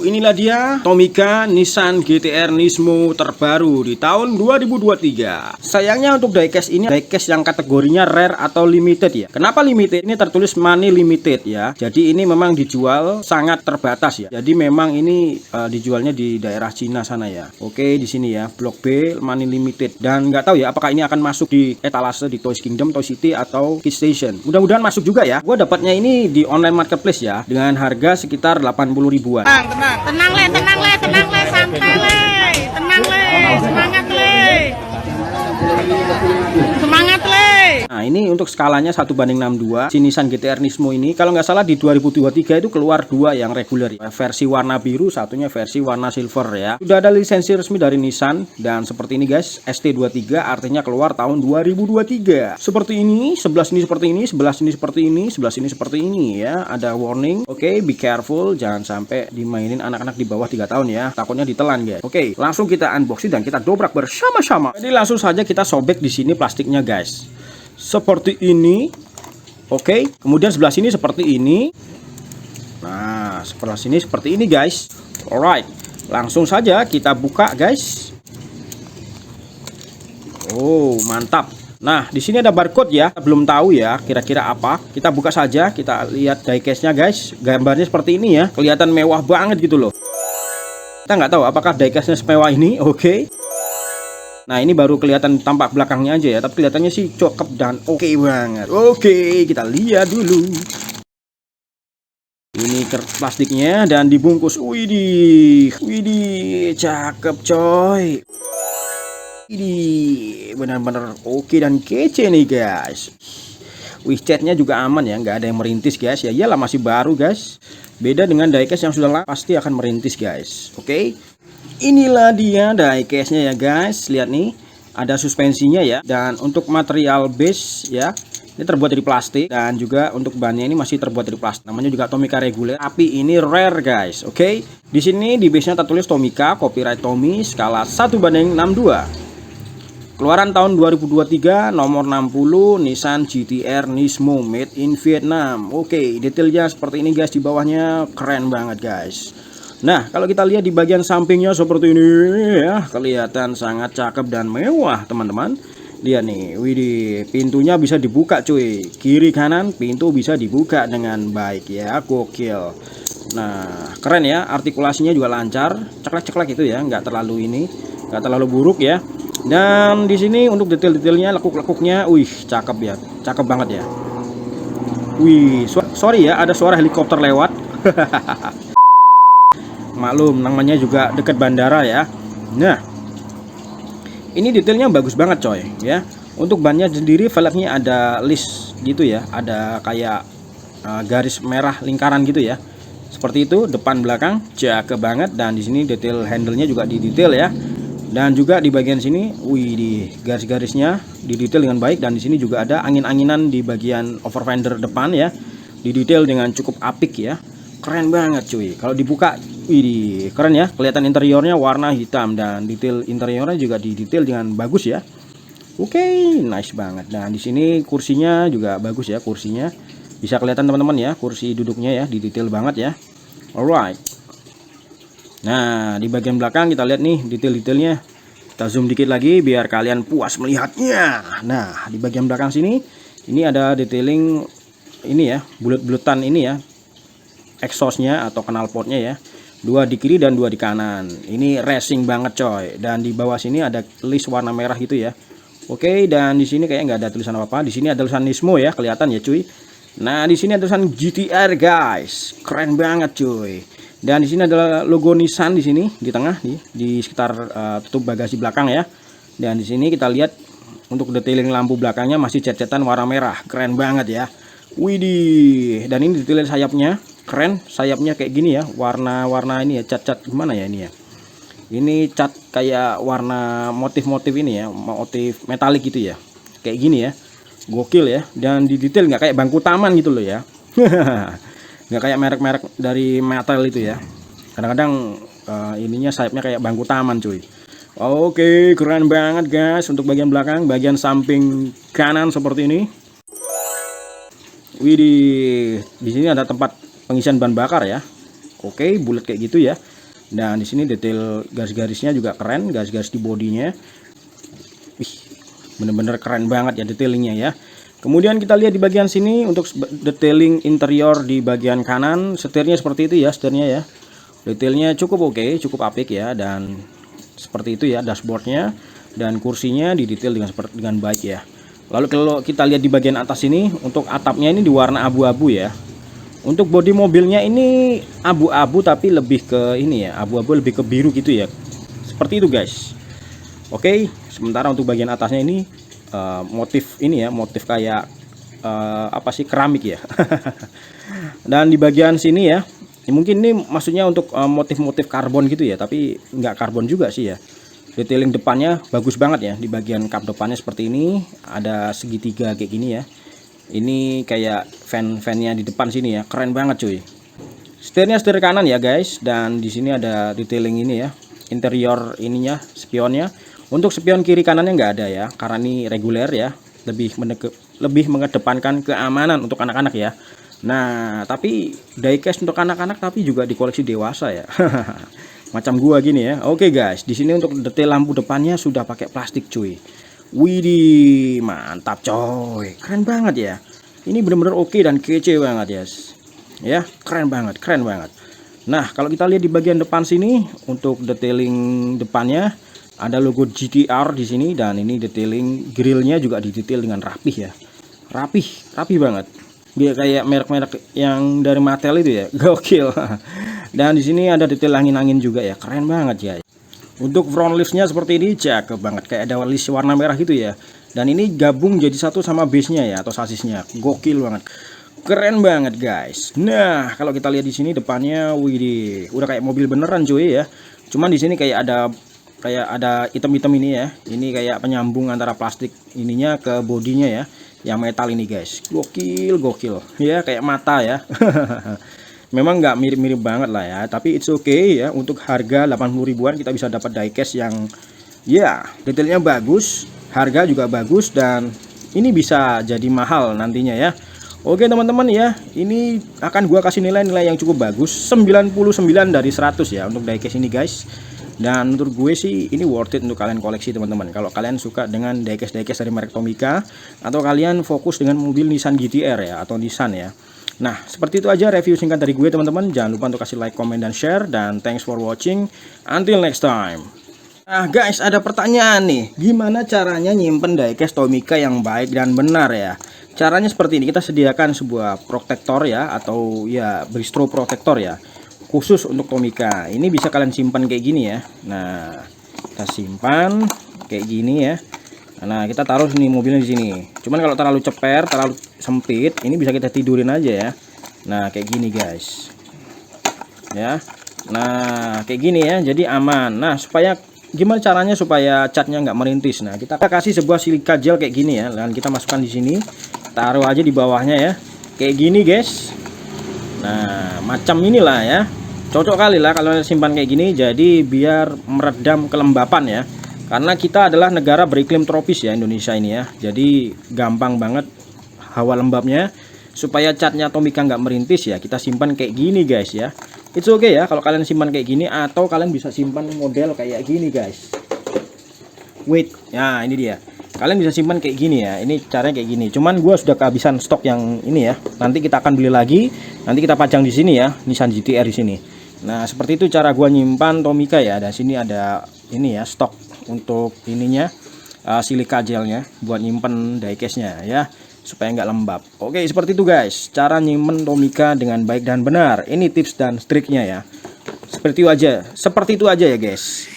inilah dia Tomica Nissan GT-R Nismo terbaru di tahun 2023. Sayangnya untuk diecast ini diecast yang kategorinya rare atau limited ya. Kenapa limited? Ini tertulis money limited ya. Jadi ini memang dijual sangat terbatas ya. Jadi memang ini dijualnya di daerah Cina sana ya. Oke, di sini ya, Blok B money limited. Dan nggak tahu ya apakah ini akan masuk di etalase di Toys Kingdom, Toy City atau Kid Station. Mudah-mudahan masuk juga ya. Gua dapatnya ini di online marketplace ya dengan harga sekitar 80 ribuan. Tenang le, santai le, tenang le, semangat le, semangat le. Nah ini untuk skalanya 1:62 si Nissan GT-R Nismo ini kalau nggak salah di 2023 itu keluar dua yang reguler ya. Versi warna biru, satunya versi warna silver ya. Sudah ada lisensi resmi dari Nissan dan seperti ini guys, ST23 artinya keluar tahun 2023. Seperti ini, sebelah sini seperti ini, sebelah sini seperti ini, sebelah sini seperti ini ya. Ada warning. Oke, be careful, jangan sampai dimainin anak-anak di bawah 3 tahun ya. Takutnya ditelan guys. Oke, langsung kita unboxing dan kita dobrak bersama-sama. Jadi langsung saja kita sobek di sini plastiknya guys. Seperti ini. Oke, kemudian sebelah sini seperti ini. Nah, sebelah sini seperti ini guys. Alright, langsung saja kita buka guys. Oh, mantap. Nah, di sini ada barcode ya. Belum tahu ya kira-kira apa. Kita buka saja, kita lihat diecast-nya guys. Gambarnya seperti ini ya. Kelihatan mewah banget gitu loh. Kita nggak tahu apakah diecast-nya semewah ini. Oke. Nah, ini baru kelihatan tampak belakangnya aja ya, tapi kelihatannya sih cakep dan oke banget. Oke, kita lihat dulu. Ini plastiknya dan dibungkus. Widih, cakep coy. Widih, benar-benar oke dan kece nih guys. Wih, catnya juga aman ya, nggak ada yang merintis guys. Ya iyalah masih baru guys. Beda dengan diecast yang sudah lama pasti akan merintis guys. Oke. Inilah dia diecast-nya ya guys. Lihat nih, ada suspensinya ya. Dan untuk material base ya, ini terbuat dari plastik. Dan juga untuk bannya ini masih terbuat dari plastik. Namanya juga Tomica reguler, tapi ini rare guys. Oke. Di sini di base-nya tertulis Tomica, copyright Tommy, skala 1:62. Keluaran tahun 2023, nomor 60, Nissan GT-R Nismo made in Vietnam. Oke, detailnya seperti ini guys, di bawahnya keren banget guys. Nah, kalau kita lihat di bagian sampingnya seperti ini ya, kelihatan sangat cakep dan mewah teman-teman. Lihat nih, widih, pintunya bisa dibuka cuy. Kiri kanan pintu bisa dibuka dengan baik ya, gokil. Nah, keren ya, artikulasinya juga lancar, ceklek-ceklek itu ya, nggak terlalu buruk ya. Dan di sini untuk detail-detailnya, lekuk-lekuknya, wih, cakep ya, cakep banget ya. Wih, sorry ya, ada suara helikopter lewat. Maklum, namanya juga dekat bandara ya. Nah, ini detailnya bagus banget coy ya. Untuk bannya sendiri velgnya ada list gitu ya, ada kayak garis merah lingkaran gitu ya. Seperti itu, depan belakang cakep banget. Dan di sini detail handle-nya juga didetail ya. Dan juga di bagian sini, wih, di garis-garisnya didetail dengan baik. Dan di sini juga ada angin-anginan di bagian over fender depan ya, didetail dengan cukup apik ya. Keren banget cuy. Kalau dibuka, wih, keren ya. Kelihatan interiornya warna hitam dan detail interiornya juga didetail dengan bagus ya. Oke, nice banget. Dan di sini kursinya juga bagus ya, kursinya. Bisa kelihatan teman-teman ya, kursi duduknya ya, didetail banget ya. Alright. Nah, di bagian belakang kita lihat nih detail-detailnya. Kita zoom dikit lagi biar kalian puas melihatnya. Nah, di bagian belakang sini ini ada detailing ini ya, bulat-bulatan ini ya. Exhaustnya atau knalpotnya ya, 2 di kiri dan 2 di kanan. Ini racing banget coy. Dan di bawah sini ada list warna merah gitu ya. Oke, dan di sini kayak nggak ada tulisan apa-apa. Di sini ada tulisan Nismo ya, kelihatan ya cuy. Nah, di sini ada tulisan GT-R guys, keren banget cuy. Dan di sini adalah logo Nissan di sini di tengah nih, di sekitar tutup bagasi belakang ya. Dan di sini kita lihat untuk detailing lampu belakangnya masih cat-catan warna merah, keren banget ya. Widih, dan ini detail sayapnya. Keren, sayapnya kayak gini ya, warna-warna ini ya, cat-cat gimana ya ini ya. Ini cat kayak warna motif-motif ini ya, motif metalik gitu ya. Kayak gini ya. Gokil ya, dan di detail nggak kayak bangku taman gitu loh ya. Nggak kayak merek-merek dari metal itu ya. Kadang-kadang ininya sayapnya kayak bangku taman cuy. Oke, keren banget guys. Untuk bagian belakang, bagian samping kanan seperti ini. Widih, di sini ada tempat pengisian bahan bakar ya. Oke, bulat kayak gitu ya. Dan di sini detail garis-garisnya juga keren, garis-garis di bodinya. Wih, bener-bener keren banget ya detailingnya ya. Kemudian kita lihat di bagian sini untuk detailing interior di bagian kanan, setirnya seperti itu ya, setirnya ya. Detailnya cukup oke, cukup apik ya, dan seperti itu ya dashboardnya, dan kursinya didetail dengan baik ya. Lalu kalau kita lihat di bagian atas ini, untuk atapnya ini di warna abu-abu ya. Untuk bodi mobilnya ini abu-abu tapi lebih ke ini ya, abu-abu lebih ke biru gitu ya. Seperti itu guys. Oke, sementara untuk bagian atasnya ini motif ini ya, motif kayak apa sih, keramik ya. Dan di bagian sini ya, mungkin ini maksudnya untuk motif-motif karbon gitu ya, tapi nggak karbon juga sih ya. Detailing depannya bagus banget ya, di bagian kap depannya seperti ini, ada segitiga kayak gini ya. Ini kayak fan-fannya di depan sini ya, keren banget cuy. Setirnya setir kanan ya guys, dan di sini ada detailing ini ya, interior ininya, spionnya. Untuk spion kiri kanannya nggak ada ya, karena ini reguler ya, lebih mengedepankan keamanan untuk anak-anak ya. Nah, tapi diecast untuk anak-anak tapi juga di koleksi dewasa ya. Macam gua gini ya. Oke guys, di sini untuk detail lampu depannya sudah pakai plastik cuy. Widih, mantap coy, keren banget ya. Ini bener-bener oke dan kece banget ya. Ya, keren banget, keren banget. Nah, kalau kita lihat di bagian depan sini, untuk detailing depannya ada logo GTR di sini, dan ini detailing grillnya juga didetail dengan rapih ya. Rapih banget. Dia kayak merek-merek yang dari Mattel itu ya, gokil. Dan di sini ada detail angin-angin juga ya, keren banget ya. Untuk front liftnya seperti ini, cakep banget, kayak ada list warna merah gitu ya. Dan ini gabung jadi satu sama base-nya ya, atau sasisnya, gokil banget, keren banget guys. Nah, kalau kita lihat di sini depannya, wih, udah kayak mobil beneran cuy ya. Cuman di sini kayak ada item-item ini ya. Ini kayak penyambung antara plastik ininya ke bodinya ya, yang metal ini guys. Gokil ya, kayak mata ya. Memang nggak mirip-mirip banget lah ya, tapi it's okay ya. Untuk harga 80 ribuan kita bisa dapat diecast yang ya detailnya bagus, harga juga bagus, dan ini bisa jadi mahal nantinya ya. Oke teman-teman ya, ini akan gua kasih nilai-nilai yang cukup bagus, 99 dari 100 ya untuk diecast ini guys. Dan menurut gue sih ini worth it untuk kalian koleksi teman-teman. Kalau kalian suka dengan diecast dari merek Tomica, atau kalian fokus dengan mobil Nissan GT-R ya, atau Nissan ya. Nah, seperti itu aja review singkat dari gue teman-teman. Jangan lupa untuk kasih like, comment, dan share. Dan thanks for watching. Until next time. Nah guys, ada pertanyaan nih. Gimana caranya nyimpen diecast Tomica yang baik dan benar ya? Caranya seperti ini. Kita sediakan sebuah protektor ya, atau ya bistro protektor ya, khusus untuk Tomica. Ini bisa kalian simpan kayak gini ya. Nah, kita simpan kayak gini ya. Nah, kita taruh sini mobilnya di sini. Cuman kalau terlalu ceper, terlalu sempit, ini bisa kita tidurin aja ya. Nah, kayak gini guys. Ya. Nah, kayak gini ya. Jadi aman. Nah, gimana caranya supaya catnya nggak merintis? Nah, kita kasih sebuah silika gel kayak gini ya. Dan kita masukkan di sini. Taruh aja di bawahnya ya. Kayak gini guys. Nah, macam inilah ya. Cocok kali lah kalau simpan kayak gini. Jadi biar meredam kelembapan ya. Karena kita adalah negara beriklim tropis ya, Indonesia ini ya. Jadi gampang banget hawa lembabnya. Supaya catnya Tomica nggak merintis ya, kita simpan kayak gini guys ya. It's okay ya kalau kalian simpan kayak gini, atau kalian bisa simpan model kayak gini guys. Wait, ya ini dia. Kalian bisa simpan kayak gini ya. Ini caranya kayak gini. Cuman gua sudah kehabisan stok yang ini ya. Nanti kita akan beli lagi. Nanti kita pajang di sini ya, Nissan GT-R di sini. Nah, seperti itu cara gua nyimpan Tomica ya. Dan sini ada ini ya, stok untuk ininya, silika gelnya buat nyimpen diecast-nya ya, supaya nggak lembab. Oke, seperti itu guys, cara nyimpen Tomica dengan baik dan benar. Ini tips dan triknya ya. Seperti itu aja ya guys.